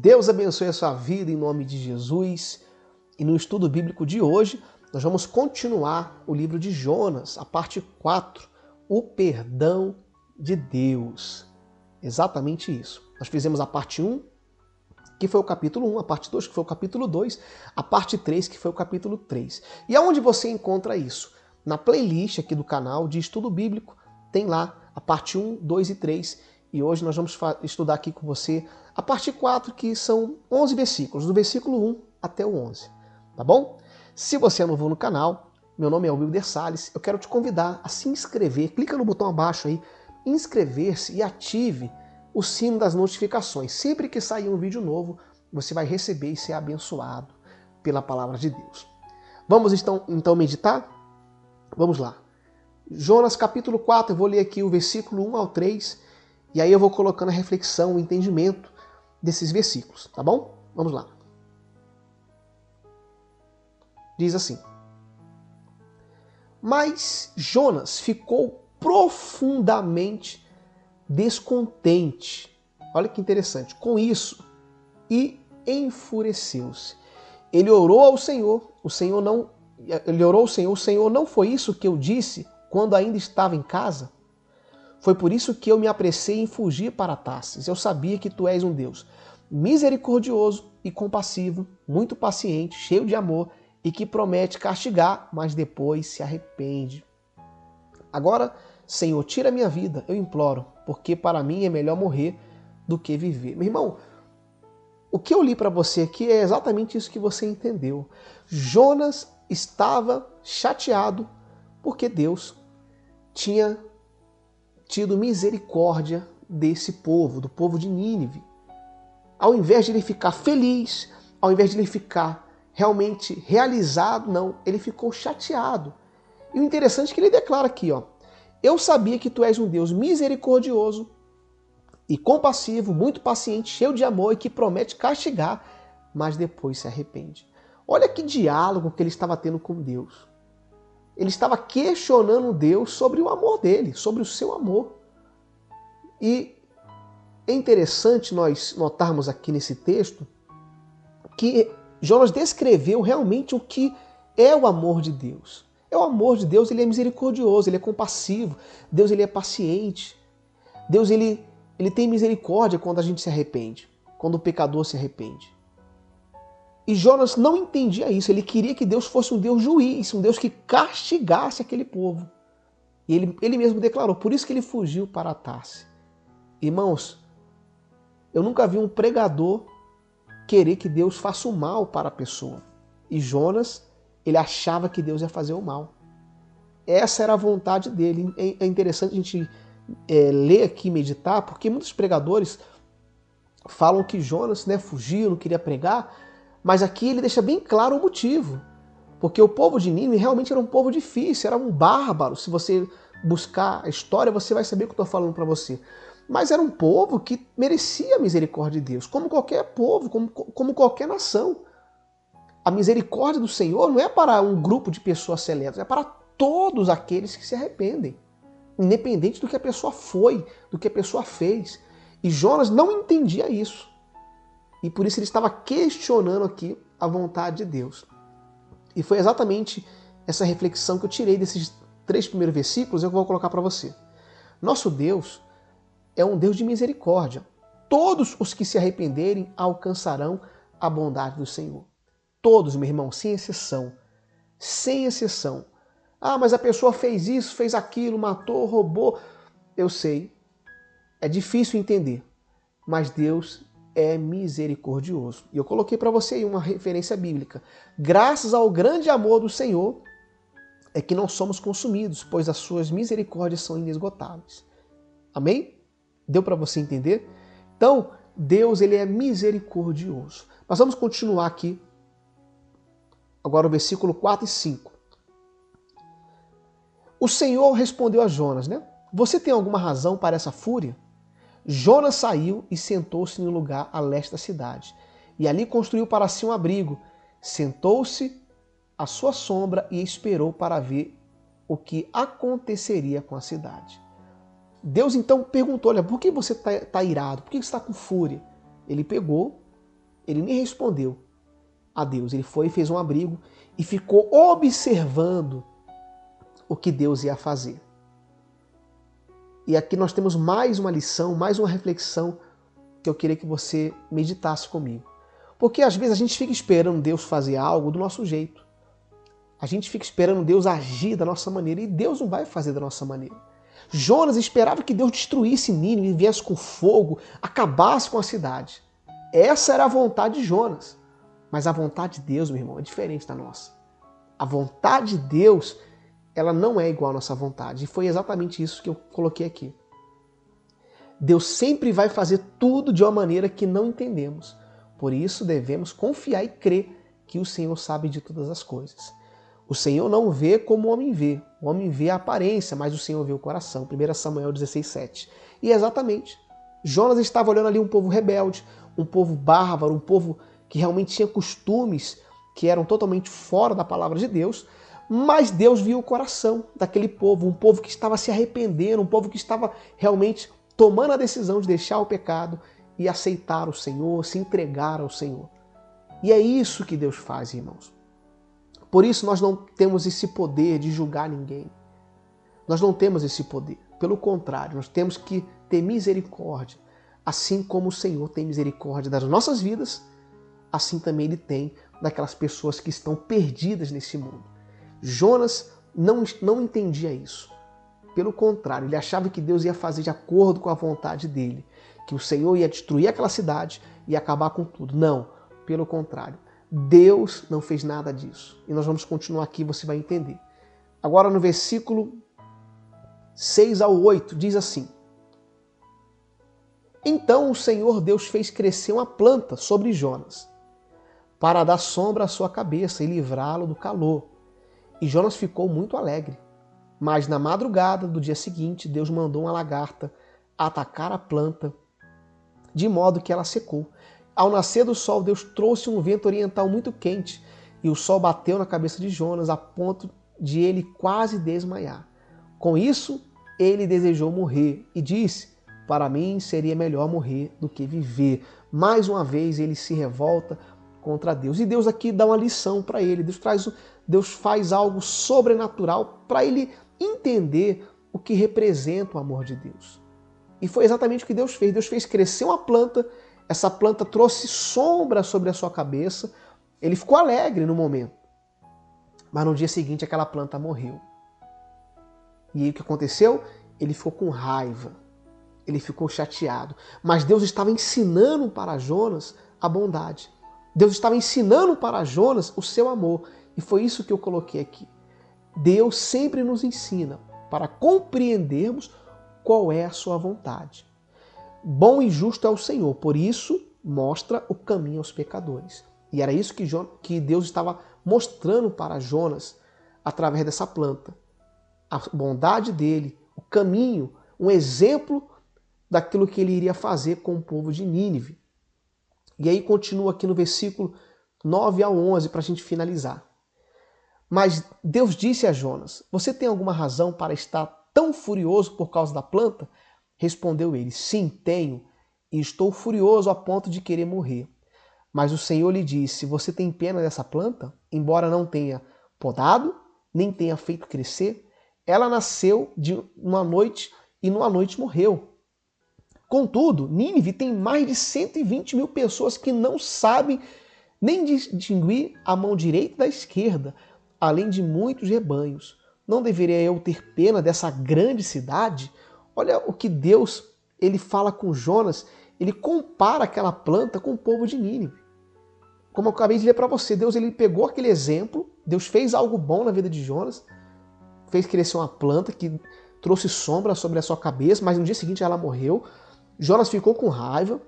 Deus abençoe a sua vida em nome de Jesus. E no estudo bíblico de hoje, nós vamos continuar o livro de Jonas, a parte 4, o perdão de Deus. Exatamente isso. Nós fizemos a parte 1, que foi o capítulo 1, a parte 2, que foi o capítulo 2, a parte 3, que foi o capítulo 3. E aonde você encontra isso? Na playlist aqui do canal de estudo bíblico, tem lá a parte 1, 2 e 3. E hoje nós vamos estudar aqui com você a parte 4, que são 11 versículos, do versículo 1 até o 11. Tá bom? Se você é novo no canal, meu nome é Wilder Salles, eu quero te convidar a se inscrever. Clica no botão abaixo aí, inscrever-se e ative o sino das notificações. Sempre que sair um vídeo novo, você vai receber e ser abençoado pela palavra de Deus. Vamos então meditar? Vamos lá. Jonas capítulo 4, eu vou ler aqui o versículo 1 ao 3, e aí eu vou colocando a reflexão, o entendimento desses versículos, tá bom? Vamos lá. Diz assim: Mas Jonas ficou profundamente descontente, olha que interessante, com isso, e enfureceu-se. Ele orou ao Senhor, o Senhor não foi isso que eu disse quando ainda estava em casa? Foi por isso que eu me apressei em fugir para Tarsis. Eu sabia que tu és um Deus misericordioso e compassivo, muito paciente, cheio de amor e que promete castigar, mas depois se arrepende. Agora, Senhor, tira minha vida, eu imploro, porque para mim é melhor morrer do que viver. Meu irmão, o que eu li para você aqui é exatamente isso que você entendeu. Jonas estava chateado porque Deus tinha tido misericórdia desse povo, do povo de Nínive. Ao invés de ele ficar feliz, ao invés de ele ficar realmente realizado, não, ele ficou chateado. E o interessante é que ele declara aqui, ó: eu sabia que tu és um Deus misericordioso e compassivo, muito paciente, cheio de amor e que promete castigar, mas depois se arrepende. Olha que diálogo que ele estava tendo com Deus. Ele estava questionando Deus sobre o amor dele, sobre o seu amor. E é interessante nós notarmos aqui nesse texto que Jonas descreveu realmente o que é o amor de Deus. É o amor de Deus, ele é misericordioso, ele é compassivo, Deus ele é paciente. Deus ele tem misericórdia quando a gente se arrepende, quando o pecador se arrepende. E Jonas não entendia isso, ele queria que Deus fosse um Deus juiz, um Deus que castigasse aquele povo. E ele mesmo declarou, por isso que ele fugiu para Tarsis. Irmãos, eu nunca vi um pregador querer que Deus faça o mal para a pessoa. E Jonas, ele achava que Deus ia fazer o mal. Essa era a vontade dele. É interessante a gente ler aqui, meditar, porque muitos pregadores falam que Jonas fugiu, não queria pregar, mas aqui ele deixa bem claro o motivo. Porque o povo de Nínive realmente era um povo difícil, era um bárbaro. Se você buscar a história, você vai saber o que eu estou falando para você. Mas era um povo que merecia a misericórdia de Deus, como qualquer povo, como qualquer nação. A misericórdia do Senhor não é para um grupo de pessoas seletas, é para todos aqueles que se arrependem, independente do que a pessoa foi, do que a pessoa fez. E Jonas não entendia isso. E por isso ele estava questionando aqui a vontade de Deus. E foi exatamente essa reflexão que eu tirei desses 3 primeiros versículos, eu vou colocar para você. Nosso Deus é um Deus de misericórdia. Todos os que se arrependerem alcançarão a bondade do Senhor. Todos, meu irmão, sem exceção. Sem exceção. Ah, mas a pessoa fez isso, fez aquilo, matou, roubou. Eu sei. É difícil entender. Mas Deus é misericordioso. E eu coloquei para você aí uma referência bíblica. Graças ao grande amor do Senhor é que não somos consumidos, pois as suas misericórdias são inesgotáveis. Amém? Deu para você entender? Então, Deus ele é misericordioso. Mas vamos continuar aqui. Agora o versículo 4 e 5. O Senhor respondeu a Jonas, Você tem alguma razão para essa fúria? Jonas saiu e sentou-se em um lugar a leste da cidade. E ali construiu para si um abrigo. Sentou-se à sua sombra e esperou para ver o que aconteceria com a cidade. Deus então perguntou, olha, por que você está irado? Por que você está com fúria? Ele pegou Ele nem respondeu a Deus. Ele foi e fez um abrigo e ficou observando o que Deus ia fazer. E aqui nós temos mais uma lição, mais uma reflexão que eu queria que você meditasse comigo. Porque às vezes a gente fica esperando Deus fazer algo do nosso jeito. A gente fica esperando Deus agir da nossa maneira e Deus não vai fazer da nossa maneira. Jonas esperava que Deus destruísse Nínive, viesse com fogo, acabasse com a cidade. Essa era a vontade de Jonas. Mas a vontade de Deus, meu irmão, é diferente da nossa. A vontade de Deus, ela não é igual à nossa vontade. E foi exatamente isso que eu coloquei aqui. Deus sempre vai fazer tudo de uma maneira que não entendemos. Por isso devemos confiar e crer que o Senhor sabe de todas as coisas. O Senhor não vê como o homem vê. O homem vê a aparência, mas o Senhor vê o coração. 1 Samuel 16:7. E exatamente, Jonas estava olhando ali um povo rebelde, um povo bárbaro, um povo que realmente tinha costumes que eram totalmente fora da palavra de Deus, mas Deus viu o coração daquele povo, um povo que estava se arrependendo, um povo que estava realmente tomando a decisão de deixar o pecado e aceitar o Senhor, se entregar ao Senhor. E é isso que Deus faz, irmãos. Por isso nós não temos esse poder de julgar ninguém. Nós não temos esse poder. Pelo contrário, nós temos que ter misericórdia. Assim como o Senhor tem misericórdia das nossas vidas, assim também Ele tem daquelas pessoas que estão perdidas nesse mundo. Jonas não entendia isso. Pelo contrário, ele achava que Deus ia fazer de acordo com a vontade dele, que o Senhor ia destruir aquela cidade e acabar com tudo. Não, pelo contrário. Deus não fez nada disso. E nós vamos continuar aqui, você vai entender. Agora no versículo 6 ao 8, diz assim: Então o Senhor Deus fez crescer uma planta sobre Jonas, para dar sombra à sua cabeça e livrá-lo do calor. E Jonas ficou muito alegre. Mas na madrugada do dia seguinte, Deus mandou uma lagarta atacar a planta, de modo que ela secou. Ao nascer do sol, Deus trouxe um vento oriental muito quente, e o sol bateu na cabeça de Jonas a ponto de ele quase desmaiar. Com isso, ele desejou morrer e disse: Para mim seria melhor morrer do que viver. Mais uma vez ele se revolta contra Deus. E Deus aqui dá uma lição para ele. Deus faz algo sobrenatural para ele entender o que representa o amor de Deus. E foi exatamente o que Deus fez. Deus fez crescer uma planta, essa planta trouxe sombra sobre a sua cabeça, ele ficou alegre no momento. Mas no dia seguinte aquela planta morreu. E aí o que aconteceu? Ele ficou com raiva, ele ficou chateado. Mas Deus estava ensinando para Jonas a bondade. Deus estava ensinando para Jonas o seu amor. E foi isso que eu coloquei aqui. Deus sempre nos ensina para compreendermos qual é a sua vontade. Bom e justo é o Senhor, por isso mostra o caminho aos pecadores. E era isso que Deus estava mostrando para Jonas através dessa planta. A bondade dele, o caminho, um exemplo daquilo que ele iria fazer com o povo de Nínive. E aí continua aqui no versículo 9 ao 11 para a gente finalizar. Mas Deus disse a Jonas: Você tem alguma razão para estar tão furioso por causa da planta? Respondeu ele: Sim, tenho, e estou furioso a ponto de querer morrer. Mas o Senhor lhe disse: Você tem pena dessa planta? Embora não tenha podado, nem tenha feito crescer, ela nasceu de uma noite e numa noite morreu. Contudo, Nínive tem mais de 120 mil pessoas que não sabem nem distinguir a mão direita da esquerda, além de muitos rebanhos. Não deveria eu ter pena dessa grande cidade? Olha o que Deus ele fala com Jonas, ele compara aquela planta com o povo de Nínive. Como eu acabei de ler para você, Deus ele pegou aquele exemplo, Deus fez algo bom na vida de Jonas, fez crescer uma planta que trouxe sombra sobre a sua cabeça, mas no dia seguinte ela morreu. Jonas ficou com raiva,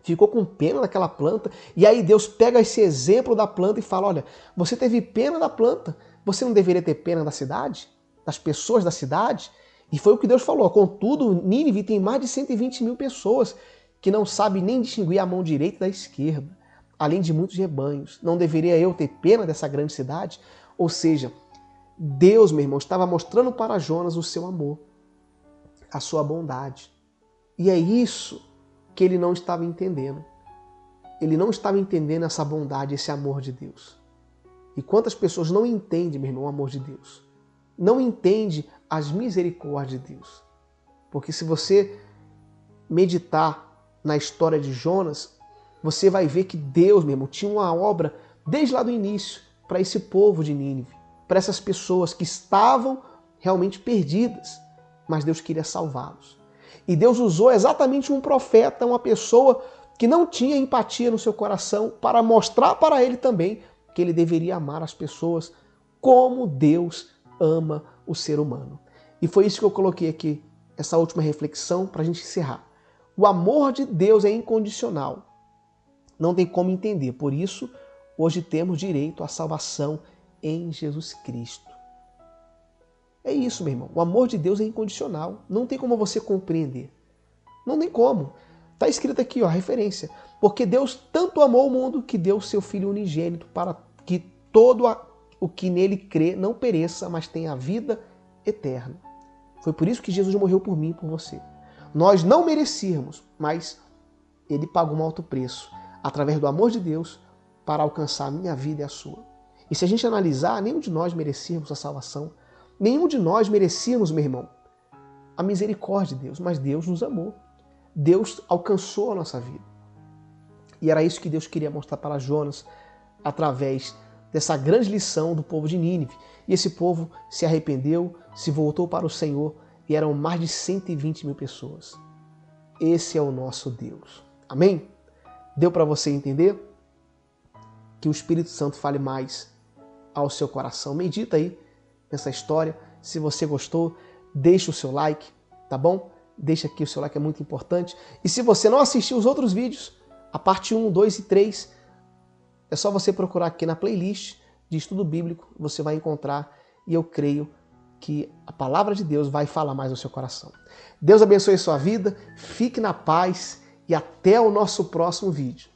ficou com pena daquela planta, e aí Deus pega esse exemplo da planta e fala: olha, você teve pena da planta, você não deveria ter pena da cidade, das pessoas da cidade? E foi o que Deus falou. Contudo, Nínive tem mais de 120 mil pessoas que não sabem nem distinguir a mão direita da esquerda, além de muitos rebanhos. Não deveria eu ter pena dessa grande cidade? Ou seja, Deus, meu irmão, estava mostrando para Jonas o seu amor, a sua bondade. E é isso que ele não estava entendendo. ele não estava entendendo essa bondade, esse amor de Deus. E quantas pessoas não entendem, meu irmão, o amor de Deus? Não entende as misericórdias de Deus. Porque se você meditar na história de Jonas, você vai ver que Deus, meu irmão, tinha uma obra desde lá do início para esse povo de Nínive, para essas pessoas que estavam realmente perdidas, mas Deus queria salvá-los. E Deus usou exatamente um profeta, uma pessoa que não tinha empatia no seu coração, para mostrar para ele também que ele deveria amar as pessoas como Deus ama o ser humano. E foi isso que eu coloquei aqui, essa última reflexão, para a gente encerrar. O amor de Deus é incondicional. Não tem como entender. Por isso, hoje temos direito à salvação em Jesus Cristo. É isso, meu irmão. O amor de Deus é incondicional. Não tem como você compreender. Não tem como. Está escrito aqui, ó, a referência. Porque Deus tanto amou o mundo que deu seu Filho unigênito para que todo o que nele crê não pereça, mas tenha a vida eterna. Foi por isso que Jesus morreu por mim e por você. Nós não merecíamos, mas ele pagou um alto preço, através do amor de Deus, para alcançar a minha vida e a sua. E se a gente analisar, nenhum de nós merecíamos a salvação. Nenhum de nós merecíamos, meu irmão, a misericórdia de Deus, mas Deus nos amou. Deus alcançou a nossa vida. E era isso que Deus queria mostrar para Jonas, através dessa grande lição do povo de Nínive. E esse povo se arrependeu, se voltou para o Senhor, e eram mais de 120 mil pessoas. Esse é o nosso Deus. Amém? Deu para você entender? Que o Espírito Santo fale mais ao seu coração. Medita aí nessa história. Se você gostou, deixa o seu like, tá bom? Deixa aqui o seu like, é muito importante. E se você não assistiu os outros vídeos, a parte 1, 2 e 3, é só você procurar aqui na playlist de estudo bíblico, você vai encontrar, e eu creio que a palavra de Deus vai falar mais ao seu coração. Deus abençoe a sua vida, fique na paz e até o nosso próximo vídeo.